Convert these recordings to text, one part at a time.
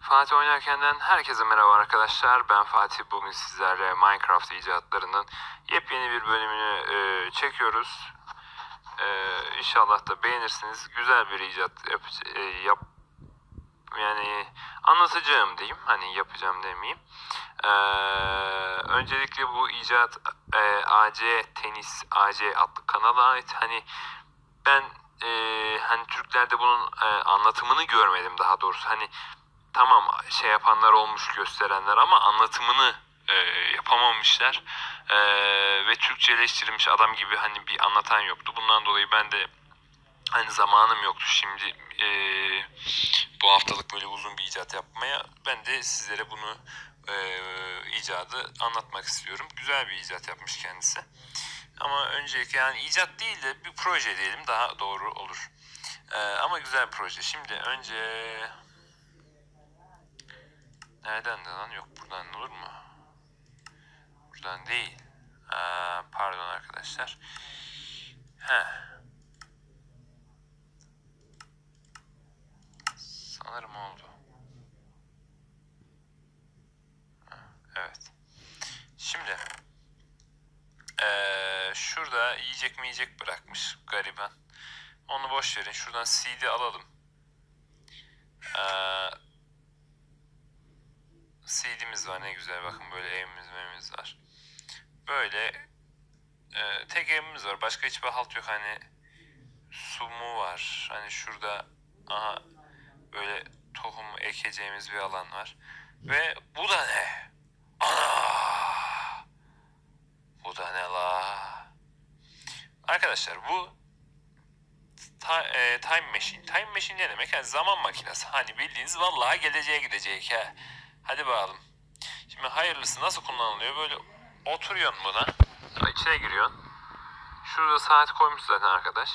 Fatih Oynarken'den herkese merhaba arkadaşlar. Ben Fatih. Bugün sizlerle Minecraft icatlarının yepyeni bir bölümünü çekiyoruz. İnşallah da beğenirsiniz. Güzel bir icat yani anlatacağım diyeyim. Hani yapacağım demeyeyim. Öncelikle bu icat AC Tenis AC adlı kanala ait. Hani ben hani Türklerde bunun anlatımını görmedim daha doğrusu. Hani tamam şey yapanlar olmuş, gösterenler, ama anlatımını yapamamışlar. Ve Türkçeleştirilmiş adam gibi hani bir anlatan yoktu. Bundan dolayı ben de hani zamanım yoktu şimdi bu haftalık böyle uzun bir icat yapmaya. Ben de sizlere bunu icadı anlatmak istiyorum. Güzel bir icat yapmış kendisi. Ama öncelikle yani icat değil de bir proje diyelim daha doğru olur. Ama güzel bir proje. Şimdi önce nereden de lan? Yok, buradan olur mu? Buradan değil. Pardon arkadaşlar. Sanırım oldu. Evet. Şimdi şurada yiyecek bırakmış gariban. Onu boş verin. Şuradan CD alalım. CD'miz var, ne güzel, bakın böyle evimiz var. Böyle tek evimiz var. Başka hiçbir halt yok. Hani su mu var? Hani şurada böyle tohum ekeceğimiz bir alan var. Ve bu da ne? Ana! Bu da ne la? Arkadaşlar bu time machine. Time machine ne demek? Yani zaman makinesi. Hani bildiğiniz vallahi geleceğe gidecek ha. Hadi bakalım. Şimdi hayırlısı nasıl kullanılıyor? Böyle oturuyorsun buna. İçine giriyorsun. Şurada saat koymuş zaten arkadaş.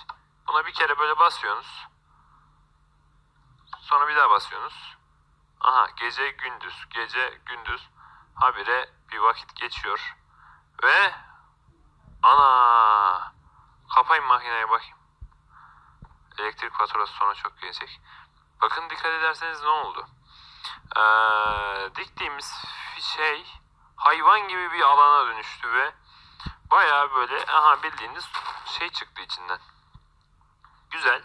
Buna bir kere böyle basıyorsunuz. Sonra bir daha basıyorsunuz. Aha, gece gündüz habire bir vakit geçiyor. Ve ana, kapayın makineye bakayım. Elektrik faturası sonra çok gelecek. Bakın dikkat ederseniz ne oldu? Diktiğimiz şey hayvan gibi bir alana dönüştü ve bayağı böyle bildiğiniz şey çıktı içinden. Güzel.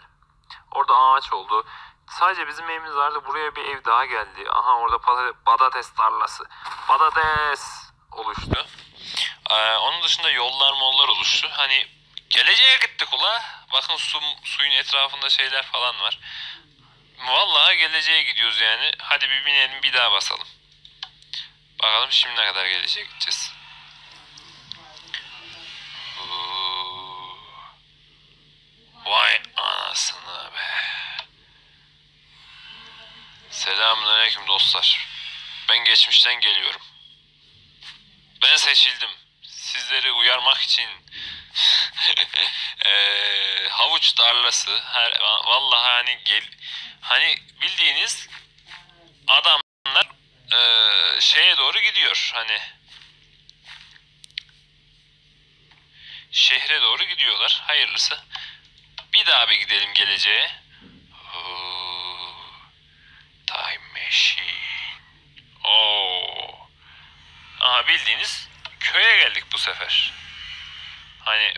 Orada ağaç oldu. Sadece bizim evimiz vardı. Buraya bir ev daha geldi. Orada patates tarlası. Patates oluştu. Onun dışında mollar oluştu. Hani geleceğe gittik ula. Bakın suyun etrafında şeyler falan var. Vallahi geleceğe gidiyoruz yani. Hadi bir binelim, bir daha basalım. Bakalım şimdi ne kadar geleceğe gideceğiz. Vay anasını be. Selamünaleyküm dostlar. Ben geçmişten geliyorum. Ben seçildim. Sizleri uyarmak için havuç tarlası vallahi hani bildiğiniz adamlar şeye doğru gidiyor, hani şehre doğru gidiyorlar. Hayırlısı. Bir daha bir gidelim geleceğe. Time machine. Bildiğiniz köye geldik bu sefer. Hani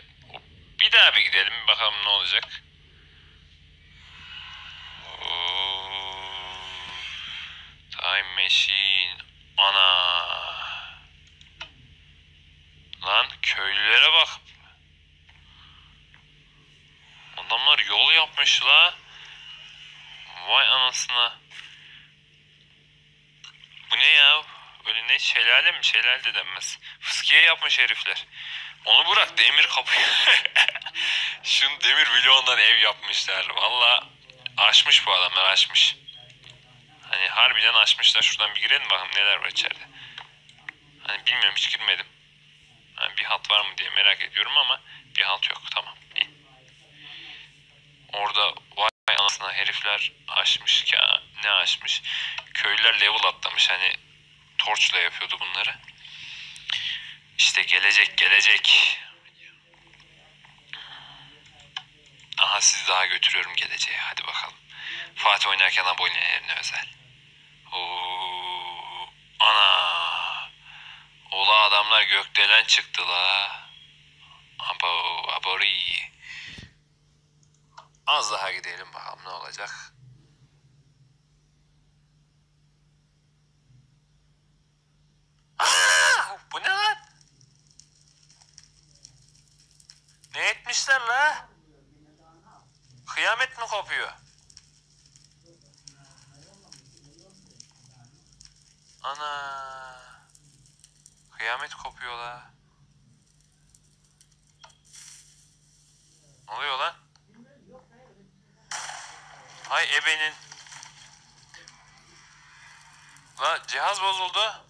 bir daha bir gidelim bakalım ne olacak. Time machine. Ana. Lan köylülere bak. Adamlar yol yapmış la. Vay anasına. Bu ne ya? Öyle ne, şelale mi? Şelale de denmez. Fıskiye yapmış herifler. Onu bırak, demir kapıyı. Şunu demir bloğundan ev yapmışlar. Valla aşmış bu adamlar, aşmış. Hani harbiden aşmışlar. Şuradan bir girelim bakalım neler var içeride. Hani bilmiyorum, hiç girmedim. Hani bir halt var mı diye merak ediyorum ama bir halt yok. Tamam. İyi. Orada vay anasına herifler aşmış ya. Ne aşmış? Köylüler level atlamış. Hani torçla yapıyordu bunları. İşte gelecek. Sizi daha götürüyorum geleceğe. Hadi bakalım. Fatih Oynarken abonelerine özel. Ula adamlar gökdelen çıktı la. Abori. Az daha gidelim bakalım ne olacak. Bu ne lan? Ne etmişler la? Kıyamet mi kopuyor? Ana. Kıyamet kopuyor la. Ne oluyor lan? Hay ebenin. La cihaz bozuldu.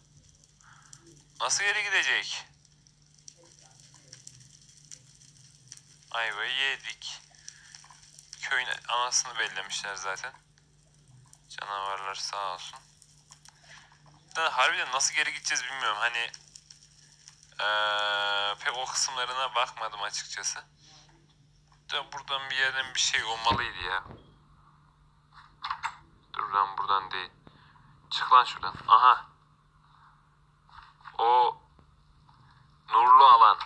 Nasıl geri gidecek? Ayvayı yedik. Köyün anasını bellemişler zaten. Canavarlar sağ olsun. Harbiden nasıl geri gideceğiz bilmiyorum. Hani pek o kısımlarına bakmadım açıkçası. Da buradan bir yerden bir şey olmalıydı ya. Dur lan buradan değil. Çık lan şuradan. Aha. O nurlu alan.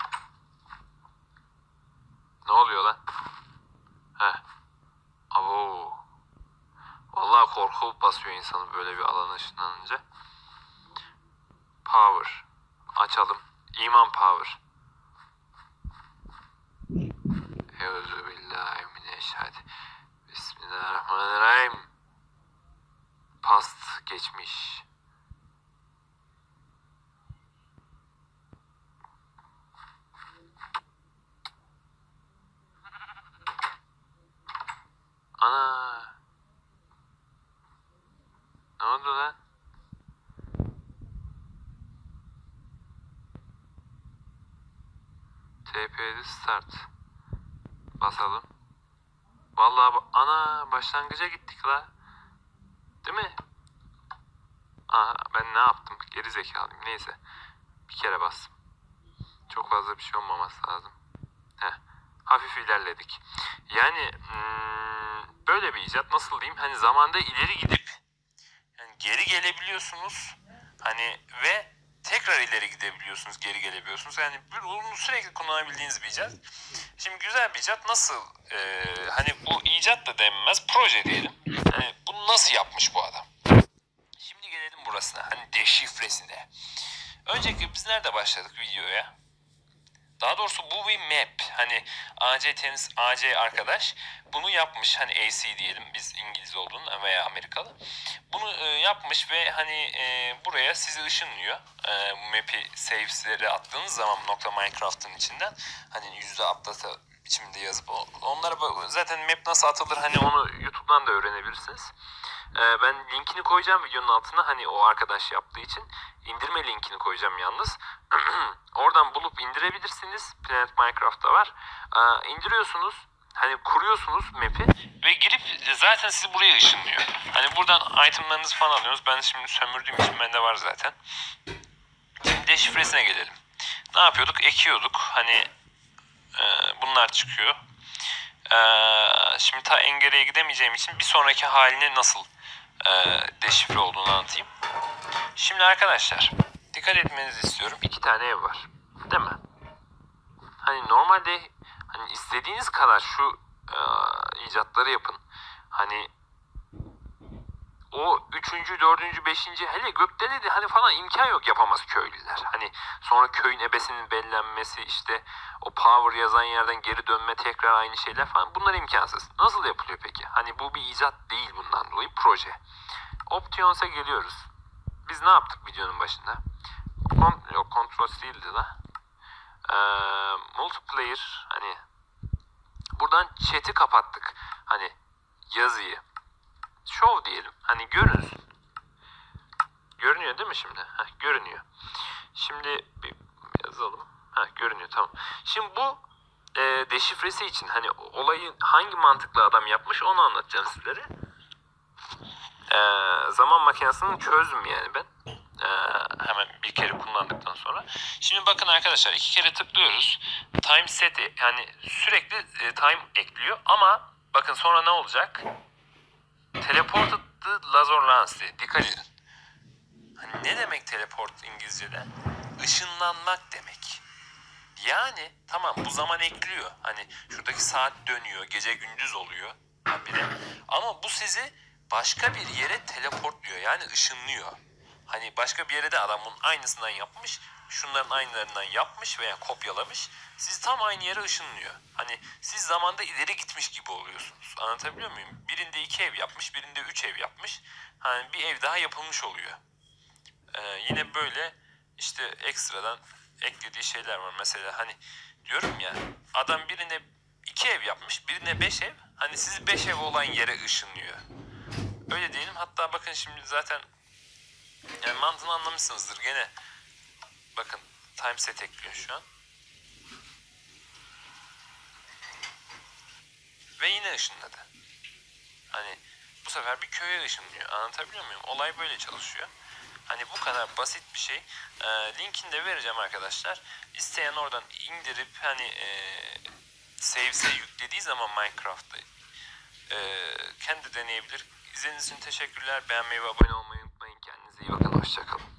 Ne oluyor lan? Heh. Abo. Vallahi korku basıyor insanı böyle bir alana ışınlanınca. Power. Açalım. İman power. Euzubillahimineşşeytanirracim. Bismillahirrahmanirrahim. Past geçmiş. Ana. Ne oldu lan? TP'de start. Basalım. Vallahi ana başlangıca gittik la. Değil mi? Aha ben ne yaptım? Geri zekalıyım. Neyse. Bir kere bastım. Çok fazla bir şey olmaması lazım. Heh. Hafif ilerledik. Yani böyle bir icat nasıl diyeyim? Hani zamanda ileri gidip yani geri gelebiliyorsunuz. Hani ve tekrar ileri gidebiliyorsunuz, geri gelebiliyorsunuz. Yani bunu sürekli kullanabildiğiniz bir icat. Şimdi güzel bir icat nasıl? Hani bu icat da denmez, proje diyelim. Hani bunu nasıl yapmış bu adam? Şimdi gelelim burasına. Hani deşifresine. Öncelikle biz nerede başladık videoya? Daha doğrusu bu bir map. Hani AC arkadaş bunu yapmış. Hani AC diyelim biz İngiliz olduğunu veya Amerikalı. Bunu yapmış ve hani buraya sizi ışınlıyor. Map'i saves'leri attığınız zaman .minecraft'ın içinden hani yüzde atlata biçimde yazıp onlara zaten map nasıl atılır hani onu YouTube'dan da öğrenebilirsiniz. Ben linkini koyacağım videonun altına hani o arkadaş yaptığı için. İndirme linkini koyacağım yalnız. Oradan bulup indirebilirsiniz. Planet Minecraft'ta var. İndiriyorsunuz. Hani kuruyorsunuz map'i ve girip zaten sizi buraya ışınlıyor. Hani buradan itemlarınızı falan alıyorsunuz. Ben şimdi sömürdüğüm için bende var zaten. Şimdi deşifresine gelelim. Ne yapıyorduk? Ekiyorduk. Hani bunlar çıkıyor. Şimdi ta en geriye gidemeyeceğim için bir sonraki halini nasıl deşifre olduğunu anlatayım. Şimdi arkadaşlar dikkat etmenizi istiyorum. 2 tane ev var. Değil mi? Hani normalde hani istediğiniz kadar şu icatları yapın. Hani o 3. 4. 5. hele gökdeleni hani falan imkan yok yapamaz köylüler. Hani sonra köyün ebesinin bellenmesi işte o power yazan yerden geri dönme tekrar aynı şeyler falan bunlar imkansız. Nasıl yapılıyor peki? Hani bu bir icat değil bundan dolayı proje. Options'a geliyoruz. Biz ne yaptık videonun başında? Yok kontrol değildi la. Multiplayer hani buradan chat'i kapattık. Hani yazıyı. Show diyelim. Hani görünsün. Görünüyor değil mi şimdi? Heh, görünüyor. Şimdi bir yazalım. Heh, görünüyor tamam. Şimdi bu deşifresi için hani olayı hangi mantıklı adam yapmış onu anlatacağım sizlere. Zaman makinesini çözdüm yani ben. Hemen bir kere kullandıktan sonra. Şimdi bakın arkadaşlar 2 kere tıklıyoruz. Time set yani sürekli time ekliyor ama bakın sonra ne olacak? Teleported the laser lens diye. Dikkat edin. Hani ne demek teleport İngilizce'de? ışınlanmak demek. Yani tamam, bu zaman ekliyor. Hani şuradaki saat dönüyor, gece gündüz oluyor habire. Ama bu sizi başka bir yere teleportluyor. Yani ışınlıyor. Hani başka bir yere de adam bunun aynısından yapmış. Şunların aynılarından yapmış veya kopyalamış. Sizi tam aynı yere ışınlıyor. Hani siz zamanda ileri gitmiş gibi oluyorsunuz. Anlatabiliyor muyum? Birinde 2 ev yapmış, birinde 3 ev yapmış. Hani bir ev daha yapılmış oluyor. Yine böyle işte ekstradan eklediği şeyler var. Mesela hani diyorum ya, adam birine 2 ev yapmış, birine 5 ev. Hani sizi 5 ev olan yere ışınlıyor. Öyle diyelim. Hatta bakın şimdi zaten yani mantığını anlamışsınızdır. Gene bakın, timeset ekliyor şu an. Ve yine ışınladı. Hani bu sefer bir köye ışınlıyor. Anlatabiliyor muyum? Olay böyle çalışıyor. Hani bu kadar basit bir şey. Linkini de vereceğim arkadaşlar. İsteyen oradan indirip hani saves'e yüklediği zaman Minecraft'ı kendi deneyebilir. İzlediğiniz için teşekkürler. Beğenmeyi ve abone olmayı unutmayın. Kendinize iyi bakın. Hoşçakalın.